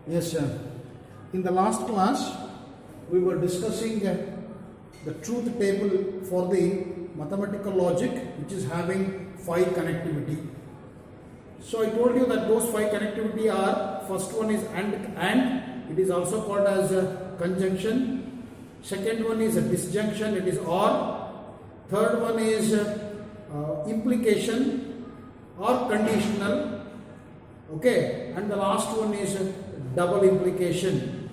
Yes, sir. In the last class, we were discussing the truth table for the mathematical logic, which is having 5 connectivity. So I told you that those 5 connectivity are, first one is and it is also called as a conjunction. Second one is a disjunction, it is or. Third one is implication or conditional. Okay, and the last one is double implication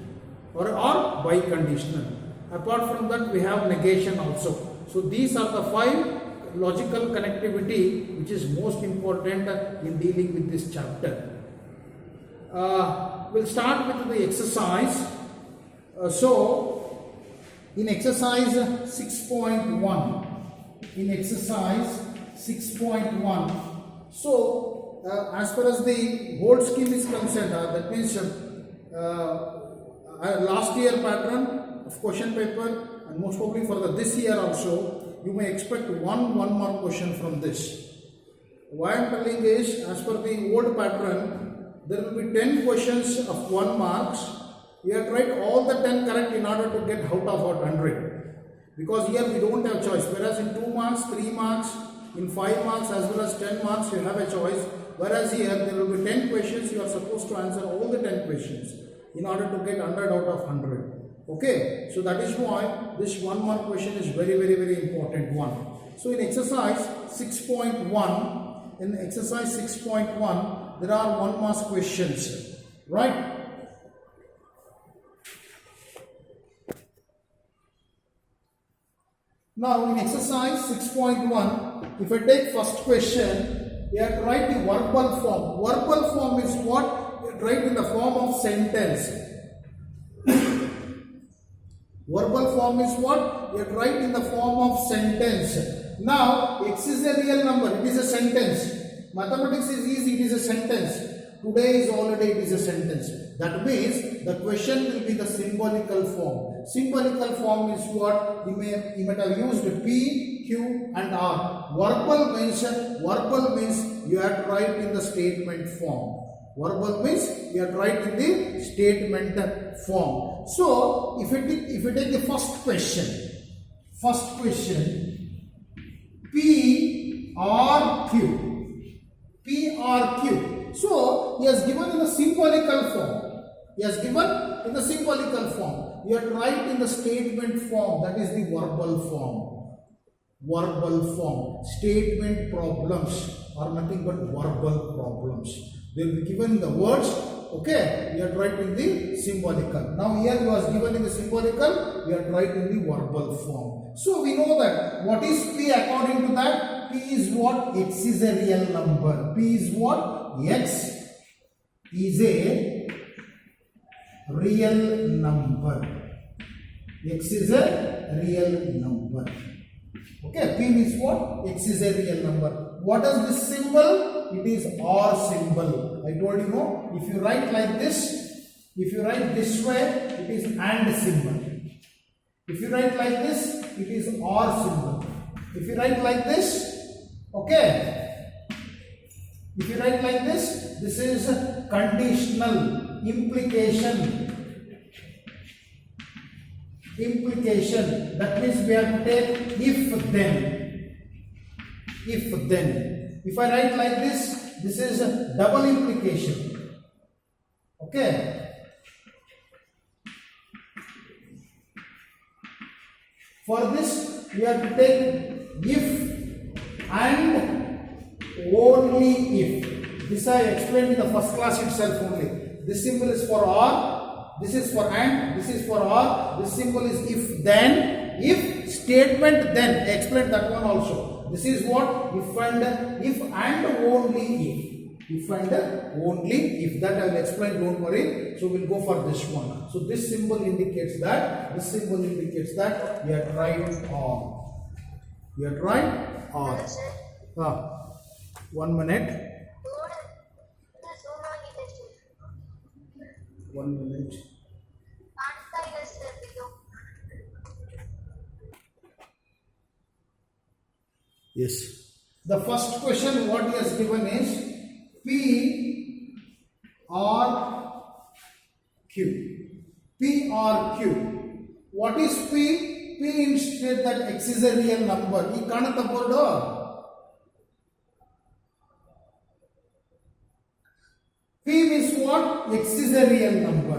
or biconditional. Apart from that, we have negation also. So these are the 5 logical connectivity which is most important in dealing with this chapter. We'll start with the exercise. So in exercise 6.1, so as far as the whole scheme is concerned, that means last year pattern of question paper, and most probably for this year also, you may expect one mark question from this. Why I am telling is, as per the old pattern, there will be 10 questions of 1 marks. You have to write all the 10 correct in order to get out of 100. Because here we don't have choice. Whereas in 2 marks, 3 marks, in 5 marks as well as 10 marks, you have a choice. Whereas here there will be 10 questions, you are supposed to answer all the 10 questions in order to get 100 out of 100. Okay, so that is why this 1 mark question is very important one. So in exercise 6.1, there are 1 mark questions, right? Now in exercise 6.1, if I take first question, you have to write the verbal form. Verbal form is what? You write in the form of sentence. Verbal form is what? You have to write in the form of sentence. Now x is a real number, it is a sentence. Mathematics is easy, it is a sentence. Today is holiday, it is a sentence. That means the question will be the symbolical form. Symbolical form is what? You might have used P, Q and R. Verbal means you have to write in the statement form. Verbal means you have to write in the statement form. So if you take the first question, P or Q. So he has given in the symbolical form. You have to write in the statement form, that is the verbal form. Statement problems are nothing but verbal problems. They will be given the words, okay, you have to write in the symbolical. Now here he was given in the symbolical, you have to write in the verbal form. So we know that what is P according to that? P is what? X is a real number. P is what? X is a real number. X is a real number. Okay, P means what? X is a real number. What is this symbol? It is OR symbol. I told you, no, if you write like this, if you write this way, it is AND symbol. If you write like this, it is OR symbol. If you write like this, okay. If you write like this, this is conditional, implication. That means we have to take if then. If I write like this, this is a double implication. Okay. For this, we have to take if and only if. This I explained in the first class itself only. This symbol is for OR, this is for AND, this is for OR, this symbol is if then, if statement then. I explained that one also. This is what? If and only if. If and only if. That I will explain, don't worry. So we'll go for this one. So this symbol indicates that. You have to write OR. You have to write OR. 1 minute. 1 minute. Yes. The first question what he has given is P or Q. P or Q. What is P? P instead that X is a real number. ಈ ಕಾಣುತ್ತಾ board? P means what? X is a real number.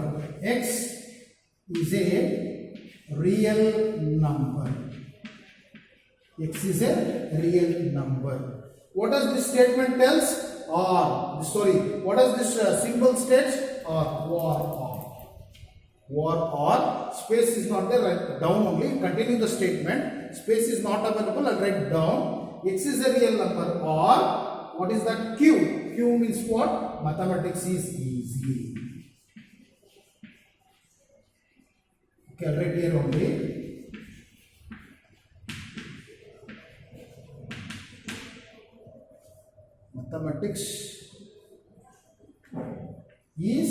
X is a real number. X is a real number. What does this statement tells? Or, sorry, what does this symbol states? Or. Or, space is not there, write down only, continue the statement. Space is not available, I'll write down. X is a real number. Or, what is that? Q. Q means what? Mathematics is easy. Okay, I'll write here only. Mathematics is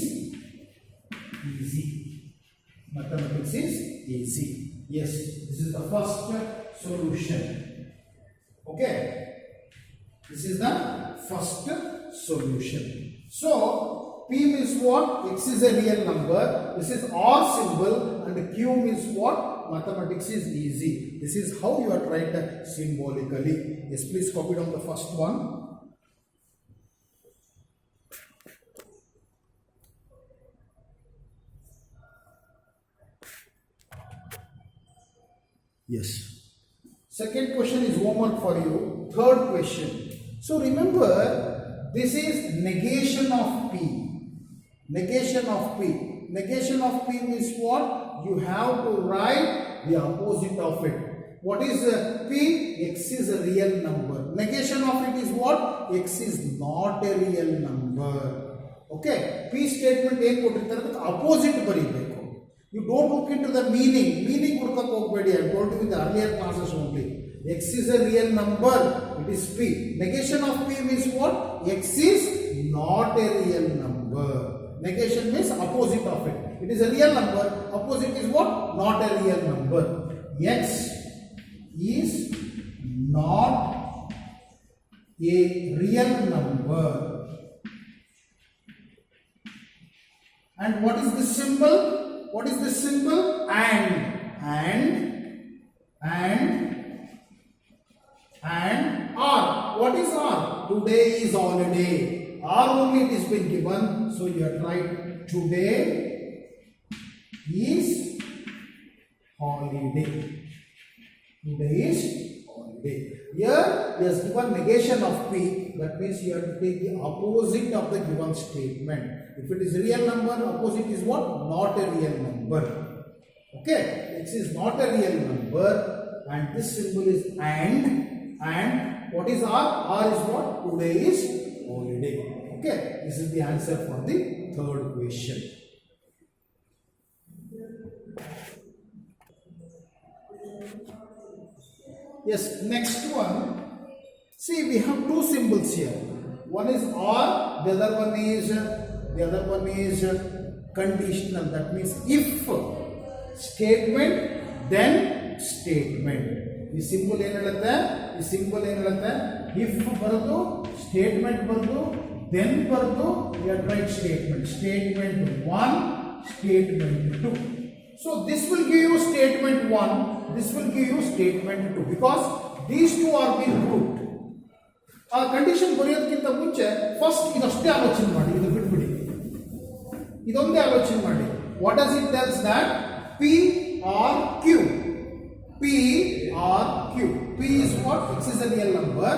easy. Mathematics is easy. Yes, this is the first solution. Okay, this is the first solution. So P means what? X is a real number. This is R symbol, and Q means what? Mathematics is easy. This is how you are write symbolically. Yes, please copy down the first one. Yes. Second question is homework for you. Third question. So remember, this is negation of P. Negation of P. Negation of P means what? You have to write the opposite of it. What is P? X is a real number. Negation of it is what? X is not a real number. Okay. P statement opposite baribeku. You don't look into the meaning. Meaning hudkak hogbedi. I told you in the earlier classes only. X is a real number. It is P. Negation of P means what? X is not a real number. Negation means opposite of it. It is a real number. Opposite is what? Not a real number. X is not a real number. And what is this symbol? What is this symbol? And R. What is R? Today is holiday. R only it is been given. So you are right. Today is holiday. Today is holiday. Here he has given negation of P. That means you have to take the opposite of the given statement. If it is real number, opposite is what? Not a real number. Okay. X is not a real number. And this symbol is and what is R? R is what? Today is holiday. Okay. This is the answer for the third question. Yes, next one. See, we have two symbols here. One is R, the other one is conditional. That means if statement, then statement. This symbol ಏನು ಹೇಳುತ್ತೆ? ಈ symbol ಏನು ಹೇಳುತ್ತೆ? If ಬರೆದು statement ಬರೆದು then ಬರೆದು we are write statement. Statement 1, statement 2. So this will give you statement 1. This will give you statement 2 because these two are being grouped. ಆ condition ಬರೆಯೋದಕ್ಕಿಂತ ಮುಂಚೆ ಫಸ್ಟ್ ಇದಷ್ಟೇ ಆಲೋಚನೆ ಮಾಡಿ, ಇದು ಬಿಟ್ಬಿಡಿ, ಇದೊಂದೇ ಆಲೋಚನೆ ಮಾಡಿ. What does it tells that P or Q? P or Q. P is what? X is a real number.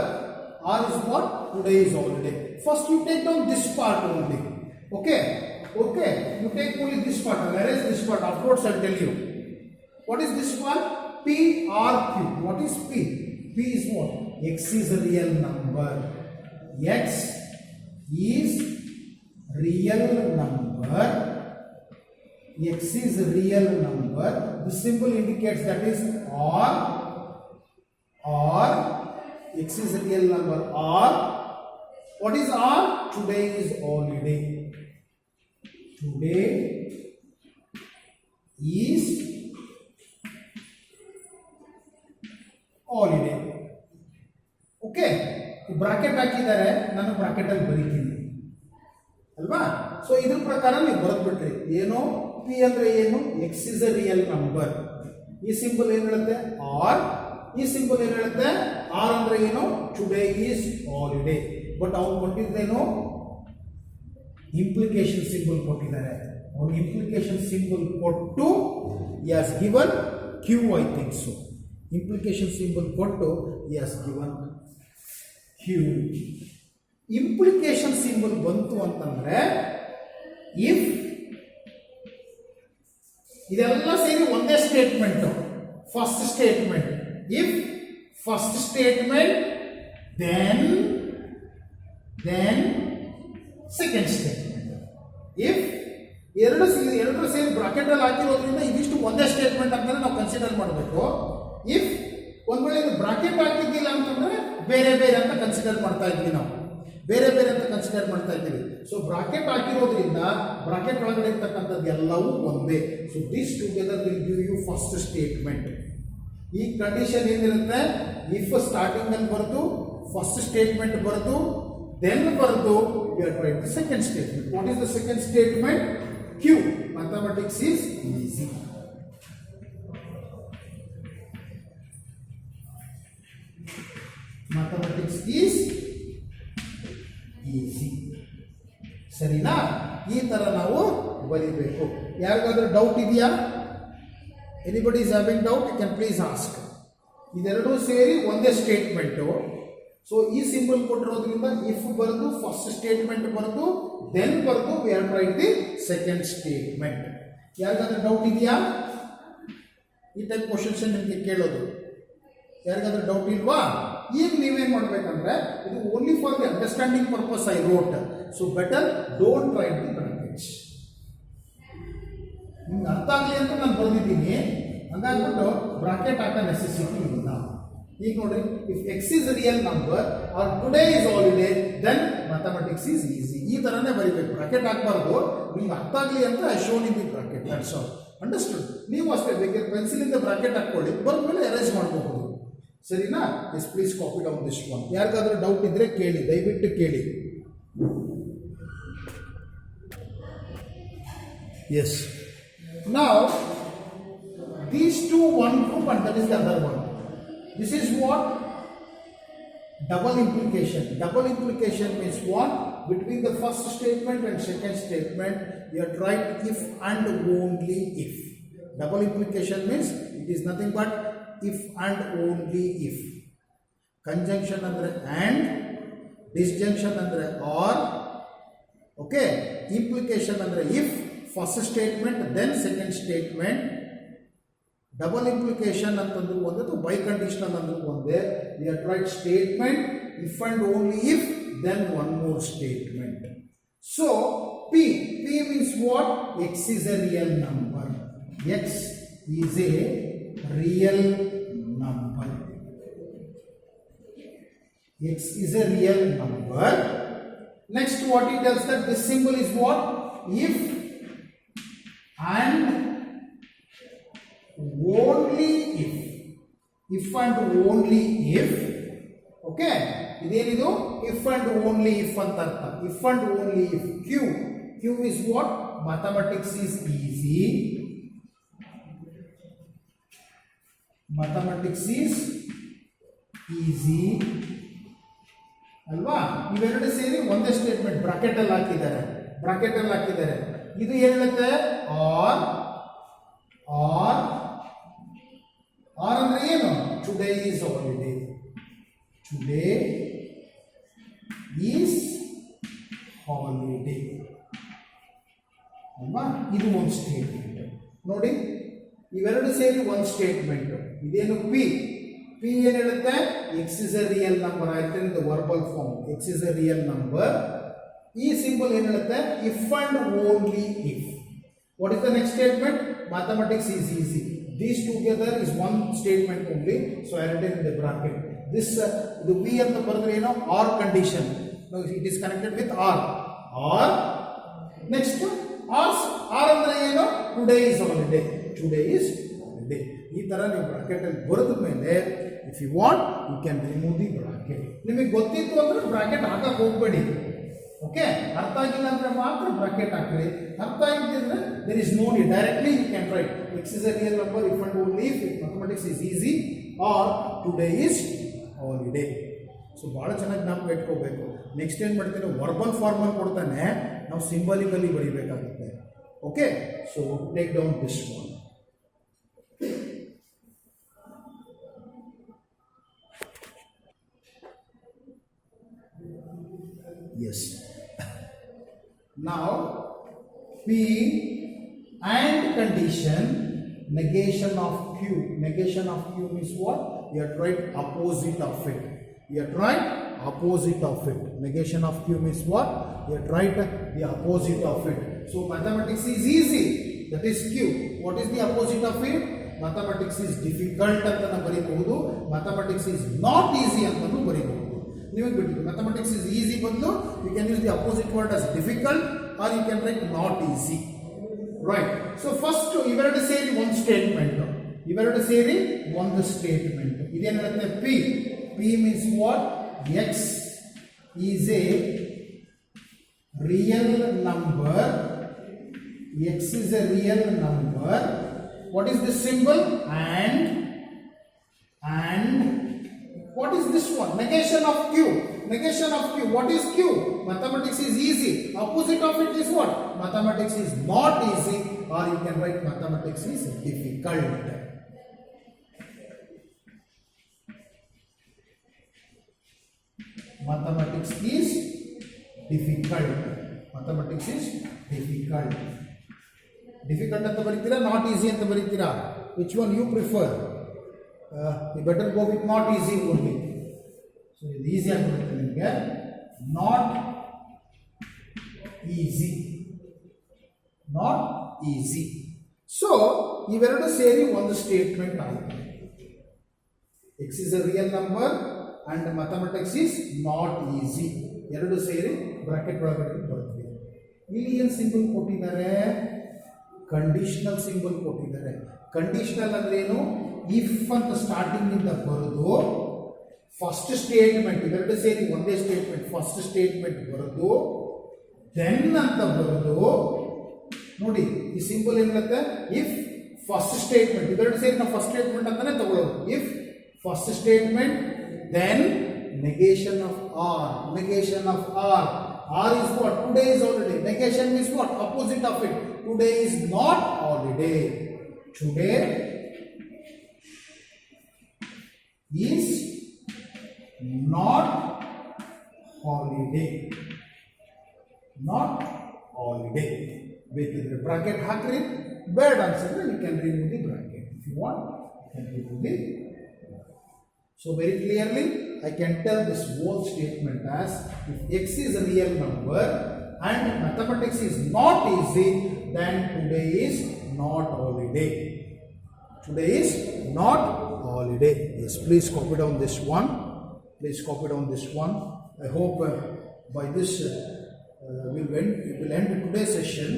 R is what? Today is holiday. First you take down this part only. Okay. You take only this part. Where is this part? Afterwards I'll tell you. What is this one? P or Q. What is P? P is what? X is a real number. X is real number. X is a real number. The symbol indicates that is or X is a real number. Or what is R? Today is holiday. Today is holiday. Okay, bracket ಹಾಕಿದ್ದಾರೆ, ನಾನು bracket ಅಲ್ಲಿ ಬರೀತೀನಿ ಅಲ್ವಾ? So ಇದ್ರ ಪ್ರಕಾರ ನೀವು ಬರೆದ್ಬಿಟ್ರಿ ಏನು P ಅಂದ್ರೆ ಏನು X is a real number. ಈ ಸಿಂಬಲ್ ಏನು ಹೇಳುತ್ತೆ ಆರ್. ಈ ಸಿಂಬಲ್ ಏನು ಹೇಳುತ್ತೆ ಆರ್ ಅಂದ್ರೆ ಏನು ಟುಡೇ ಈಸ್ ಹಾಲಿಡೇ. ಬಟ್ ಅವ್ರು ಕೊಟ್ಟಿದ್ದೇನು ಇಂಪ್ಲಿಕೇಶನ್ ಸಿಂಬಲ್ ಕೊಟ್ಟಿದ್ದಾರೆ. ಅವ್ರು ಇಂಪ್ಲಿಕೇಶನ್ ಸಿಂಬಲ್ ಕೊಟ್ಟು as given Q I think so. Implication symbol ಕೊಟ್ಟು as given Q. Implication symbol ಬಂತು ಅಂತಂದ್ರೆ ಇಫ್ ಇದೆಲ್ಲ ಸೇರಿ ಒಂದೇ statement. First statement if first statement then second statement. If ಎರಡು ಸೇರಿ ಬ್ರಾಕೆಟ್ ಅಲ್ಲಿ ಹಾಕಿರೋದ್ರಿಂದ ಇದಿಷ್ಟು ಒಂದೇ ಸ್ಟೇಟ್ಮೆಂಟ್ ಅಂತ ನಾವು ಕನ್ಸಿಡರ್ ಮಾಡಬೇಕು. ಇಫ್ ಒಂದ್ ವೇಳೆ ಬ್ರಾಕೆಟ್ ಹಾಕಿದ್ದಿಲ್ಲ ಅಂತಂದ್ರೆ ಬೇರೆ ಬೇರೆ ಅಂತ ಕನ್ಸಿಡರ್ ಮಾಡ್ತಾ ಇದ್ವಿ ನಾವು. ಬೇರೆ ಬೇರೆ ಅಂತ ಕನ್ಸಿಡರ್ ಮಾಡ್ತಾ ಇದ್ದೀವಿ. ಸೊ ಬ್ರಾಕೆಟ್ ಹಾಕಿರೋದ್ರಿಂದ ಬ್ರಾಕೆಟ್ ಒಳಗಡೆ ಇರ್ತಕ್ಕಂಥದ್ದು ಎಲ್ಲವೂ ಒಂದೇ. So this together will give you first statement. ಈ ಕಂಡೀಷನ್ ಏನಿರುತ್ತೆ ಇಫ್ ಸ್ಟಾರ್ಟಿಂಗ್ ಅಲ್ಲಿ ಬರೆದು ಫಸ್ಟ್ ಸ್ಟೇಟ್ಮೆಂಟ್ ಬರೆದು ದೆನ್ ಬರೆದು we are trying the second statement. What is the second statement? Q. Mathematics is easy. Mathematics is easy. ಸರಿನಾ? ಈ ತರ ನಾವು ಬರೀಬೇಕು. ಯಾರಿಗಾದ್ರೂ ಡೌಟ್ ಇದೆಯಾ? Anybody is having doubt you can please ask. ಇದೆರಡೂ ಸೇರಿ ಒಂದೇ ಸ್ಟೇಟ್ಮೆಂಟು. ಸೊ ಈ ಸಿಂಬಲ್ ಕೊಟ್ಟಿರೋದ್ರಿಂದ ಇಫ್ ಬರೆದು ಫಸ್ಟ್ ಸ್ಟೇಟ್ಮೆಂಟ್ ಬರೆದು ದೆನ್ ಬರೆದು we are trying the second statement. ಯಾರಿಗಾದ್ರೂ ಡೌಟ್ ಇದೆಯಾ? ಈ ಟೈಪ್ ಕ್ವಶನ್ಸ್ ನಿಮಗೆ ಕೇಳೋದು. ಯಾರಿಗಾದ್ರೂ ಡೌಟ್ ಇಲ್ವಾ? ಈಗ ನೀವೇನ್ ಮಾಡ್ಬೇಕಂದ್ರೆ ಇದು only for the understanding purpose I wrote. So better don't right the brackets. ನಿಮ್ಗೆ ಅರ್ಥ ಆಗಲಿ ಅಂತ ನಾನು ಬರೆದಿದ್ದೀನಿ, ಹಂಗಾಗ್ಬಿಟ್ಟು ಬ್ರಾಕೆಟ್ ಹಾಕೋ ನೆಸೆಸಿಟಿ ಇಲ್ಲ. ಈಗ ನೋಡ್ರಿ, if X is real number or today is holiday then mathematics is easy. ಈ ತರನೇ ಬರೀಬೇಕು, ಬ್ರಾಕೆಟ್ ಹಾಕಬಾರ್ದು. ನಿಮ್ಗೆ ಅರ್ಥ ಆಗಲಿ ಅಂತ I shown in the bracket, that's all. Understood? ನೀವು ಅಷ್ಟೇ ಬೇಕಾದ್ರೆ ಪೆನ್ಸಿಲಿಂದ ಬ್ರಾಕೆಟ್ ಹಾಕೊಳ್ಳಿ, ಬಂದ್ಮೇಲೆ ಅರೇಂಜ್ ಮಾಡಬಹುದು. ಸರಿನಾ? Yes please copy down this one. ಯಾರಿಗಾದ್ರೂ ಡೌಟ್ ಇದ್ರೆ ಕೇಳಿ, ದಯವಿಟ್ಟು ಕೇಳಿ. Yes. Now these two, one group and that is the other one. This is what? Double implication. Double implication means what? Between the first statement and second statement you are trying if and only if. Double implication means it is nothing but if and only if. Conjunction andre and, disjunction andre or. Okay, implication andre if first statement then second statement. Double implication ಅಂತಂದ್ರು ಒಂದೇ, by conditional ಅಂದ್ರೂ ಒಂದೇ. We have tried statement if and only if, then one more statement. So P means what? X is a real number. X is a real number. X is a real number. Next, what it tells that this symbol is what? If and only if. If and only if. Okay, idenidu if and only if anta artha. If and only if. Q is what? Mathematics is easy. Mathematics is easy ಅಲ್ವಾ? ಇವೆರಡು ಸೇರಿ ಒಂದೇ statement bracket ಅಲ್ಲಿ ಹಾಕಿದ್ದಾರೆ. ಇದು ಏನು ಹೇಳುತ್ತೆ? R ಅಂದ್ರೆ ಏನು? Today is holiday. Today is holiday ಅಲ್ವಾ? ಇದು ಒಂದು ಸ್ಟೇಟ್ಮೆಂಟ್. ನೋಡಿ, ಇವೆರಡು ಸೇರಿ ಒಂದು ಸ್ಟೇಟ್ಮೆಂಟ್. ಇದೇನು? ಪಿ ಏನು ಹೇಳುತ್ತೆ? X is a real number. ಆಯ್ತು, ಇದು verbal form. X is a real number. ಈ ಸಿಂಬಲ್ ಏನು ಹೇಳುತ್ತೆ? If and only if. What is the next statement? Mathematics is easy. These together is one statement only, so I write in the bracket. This the V and the further or condition. Now it is connected with or. Next or andre today is holiday. Today is holiday. ಈ ತರ ನೀವು bracket ಅಲ್ಲಿ ಬರೆದ ಮೇಲೆ if you want you can remove the bracket. ನಿಮಗೆ ಗೊತ್ತಿತ್ತು ಅಂದ್ರೆ bracket ಹಾಕಕ್ಕೆ ಹೋಗಬೇಡಿ. Okay, ಅರ್ಥ ಆಗಿಲ್ಲ ಅಂದ್ರೆ ಮಾತ್ರ ಬ್ರಾಕೆಟ್ ಹಾಕ್ರಿ. ಅರ್ಥ ಆಗಿದ್ರೆ there is no need, directly you can write x is a real number if and only if mathematics is easy or today is holiday. So ಭಾಳ ಚೆನ್ನಾಗಿ ಜ್ಞಾಪಕ ಇಟ್ಕೋಬೇಕು. ನೆಕ್ಸ್ಟ್ ಏನು ಮಾಡ್ತೀನಿ, ವರ್ಬಲ್ ಫಾರ್ಮಲ್ ಕೊಡ್ತಾನೆ, ನಾವು ಸಿಂಬಲಿಕಲಿ ಬರೀಬೇಕಾಗುತ್ತೆ. Okay, so take down this one. Yes. Now P and condition, negation of Q. Negation of Q means what? You have to write opposite of it. You have to write opposite of it. Negation of Q means what? You have to write the opposite of it. So mathematics is easy. That is Q. What is the opposite of it? Mathematics is difficult ಅಂತ ಬರೀಬಹುದು. Mathematics is not easy ಅಂತಲೂ ಬರೀಬಹುದು. ನಿಮಗೆ ಬಿಟ್ಟಿದ್ದು mathematics is easy ಬದಲು you can use the opposite word as difficult or you can write not easy. Right. So first ಇವೆರಡು ಸೇರಿ ಒಂದು statement. ಇವೆರಡು ಸೇರಿ ಒಂದು ಸ್ಟೇಟ್ಮೆಂಟ್. ಇದೇನು ಹೇಳುತ್ತೆ? P means what? X is a real number. X is a real number. What is this symbol? And what is this one? Negation of Q. Negation of Q. What is Q? Mathematics is easy. Opposite of it is what? Mathematics is not easy, or you can write mathematics is difficult. Mathematics is difficult. Mathematics is difficult. Difficult anta barittira, not easy anta barittira. Which one you prefer? You better go with not easy only. So ಇದು easy ಆಗಿರುತ್ತೆ ನಿಮಗೆ. Not easy. Not easy. So ಇವೆರಡು ಸೇರಿ ಒಂದು statement ಆಗುತ್ತೆ. X is a real number and mathematics is not easy. ಎರಡು ಸೇರಿ bracket ಒಳಗಡೆ ಬರ್ತದೆ. ಇಲ್ಲಿ ಏನು ಸಿಂಬಲ್ ಕೊಟ್ಟಿದ್ದಾರೆ? ಕಂಡೀಷನಲ್ ಸಿಂಬಲ್ ಕೊಟ್ಟಿದ್ದಾರೆ. ಕಂಡೀಷನಲ್ ಅಂದ್ರೆ ಏನು? ಇಫ್ ಅಂತ ಸ್ಟಾರ್ಟಿಂಗ್ ಇಂದ ಬರೆದು ಫಸ್ಟ್ ಸ್ಟೇಟ್ಮೆಂಟ್, ಇವೆರಡು ಸೇರಿ ಒಂದೇ ಸ್ಟೇಟ್ಮೆಂಟ್, ಫಸ್ಟ್ ಸ್ಟೇಟ್ಮೆಂಟ್ ಬರೆದು ದೆನ್ ಅಂತ ಬರೆದು ನೋಡಿ ಈ ಸಿಂಬಲ್ ಏನಿರುತ್ತೆ? ಇಫ್ ಫಸ್ಟ್ ಸ್ಟೇಟ್ಮೆಂಟ್, ಇವೆರಡು ಸೇರಿ ನಾವು ಫಸ್ಟ್ ಸ್ಟೇಟ್ಮೆಂಟ್ ಅಂತಾನೆ ತಗೊಳ್ಳೋದು. If first statement then negation of R. Negation of R. R is what? Today is holiday. Negation is what? Opposite of it. Today is not holiday. Today is not holiday. Not holiday. ಬೇಕಿದ್ರೆ bracket ಹಾಕ್ರಿ, ಬೇಡ ಅನ್ಸಿದ್ರೆ you can remove the bracket. If you want, you can remove the. So very clearly I can tell this whole statement as if x is a real number and mathematics is not easy, then today is not holiday. Today is not holiday. Yes, please copy down this one. Please copy down this one. I hope by this we will end today's session.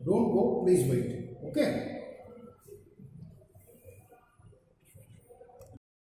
Don't go, please wait. Okay.